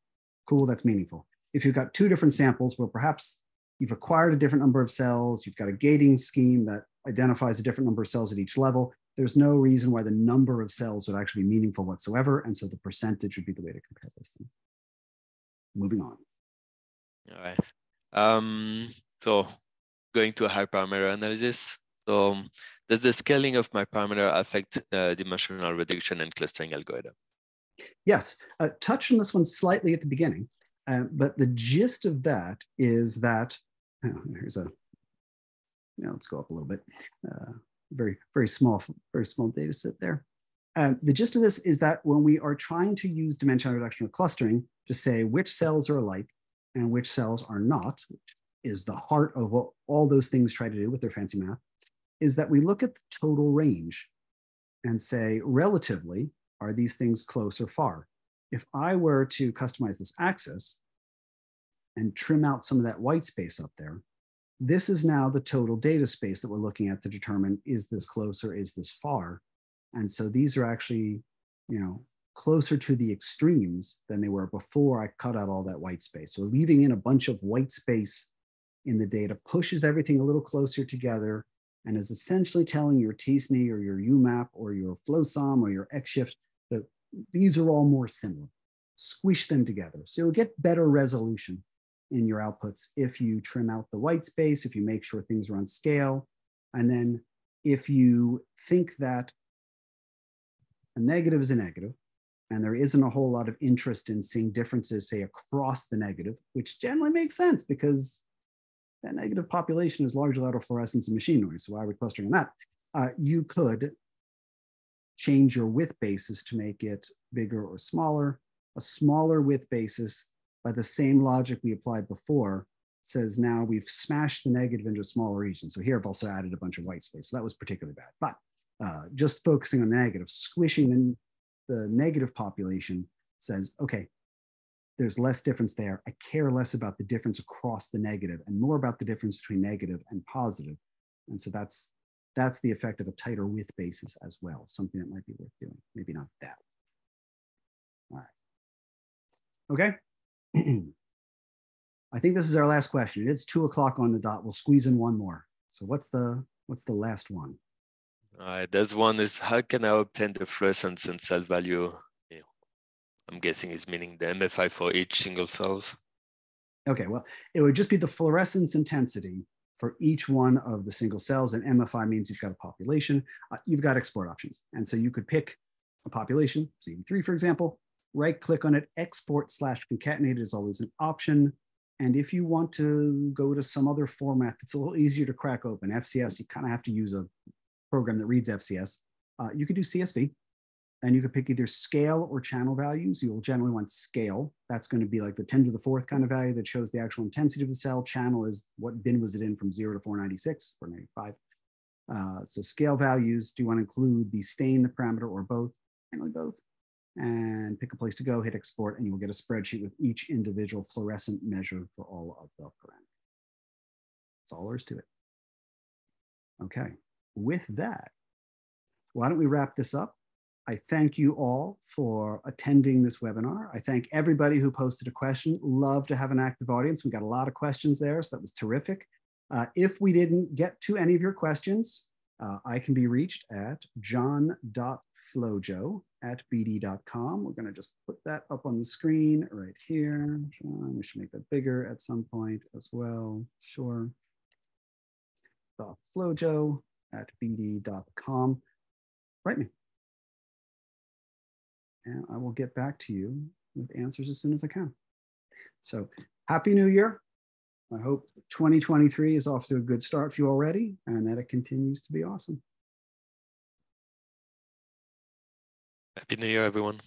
Cool, that's meaningful. If you've got two different samples where perhaps you've acquired a different number of cells, you've got a gating scheme that identifies a different number of cells at each level, there's no reason why the number of cells would actually be meaningful whatsoever. And so the percentage would be the way to compare those things. Moving on. All right. So going to a high parameter analysis. So does the scaling of my parameter affect dimensional reduction and clustering algorithm? Yes, touched on this one slightly at the beginning, but the gist of that is that, here's a, let's go up a little bit. Very small data set there. The gist of this is that when we are trying to use dimensional reduction or clustering to say which cells are alike and which cells are not, which is the heart of what all those things try to do with their fancy math, is that we look at the total range and say, relatively, are these things close or far? If I were to customize this axis and trim out some of that white space up there, this is now the total data space that we're looking at to determine, is this close or is this far? And so these are actually, closer to the extremes than they were before I cut out all that white space. So leaving in a bunch of white space in the data pushes everything a little closer together and is essentially telling your t-SNE or your UMAP or your FlowSum or your XShift that these are all more similar. Squish them together. So you'll get better resolution in your outputs if you trim out the white space, if you make sure things are on scale. And then if you think that a negative is a negative, and there isn't a whole lot of interest in seeing differences, say, across the negative, which generally makes sense because that negative population is largely autofluorescence and machine noise. So why are we clustering on that? You could change your width basis to make it bigger or smaller. A smaller width basis, by the same logic we applied before, says now we've smashed the negative into a smaller region. So here I've also added a bunch of white space. So that was particularly bad. But just focusing on the negative, squishing the negative population says, okay, there's less difference there. I care less about the difference across the negative and more about the difference between negative and positive. And so that's the effect of a tighter width basis as well, something that might be worth doing. Maybe not that. All right. Okay. I think this is our last question. It's 2 o'clock on the dot. We'll squeeze in one more. So what's the last one? All right, this one is, how can I obtain the fluorescence and cell value? I'm guessing it's meaning the MFI for each single cells. Okay, well, it would just be the fluorescence intensity for each one of the single cells, and MFI means you've got a population. You've got export options. And so you could pick a population, CD3, for example, right-click on it, export/concatenate is always an option. And if you want to go to some other format that's a little easier to crack open, FCS, you kind of have to use a program that reads FCS. You could do CSV. And you could pick either scale or channel values. You will generally want scale. That's going to be like the 10 to the fourth kind of value that shows the actual intensity of the cell. Channel is what bin was it in from 0 to 496, 495. So scale values, do you want to include the stain, the parameter, or both? Generally both. And pick a place to go, hit export, and you will get a spreadsheet with each individual fluorescent measure for all of the parameters. That's all there is to it. Okay, with that, why don't we wrap this up? I thank you all for attending this webinar. I thank everybody who posted a question. Love to have an active audience. We got a lot of questions there, so that was terrific. If we didn't get to any of your questions, I can be reached at john.flojo@bd.com. We're going to just put that up on the screen right here. John, we should make that bigger at some point as well. Sure. .flojo@bd.com. Write me. And I will get back to you with answers as soon as I can. So Happy New Year. I hope 2023 is off to a good start for you already and that it continues to be awesome. Happy New Year, everyone.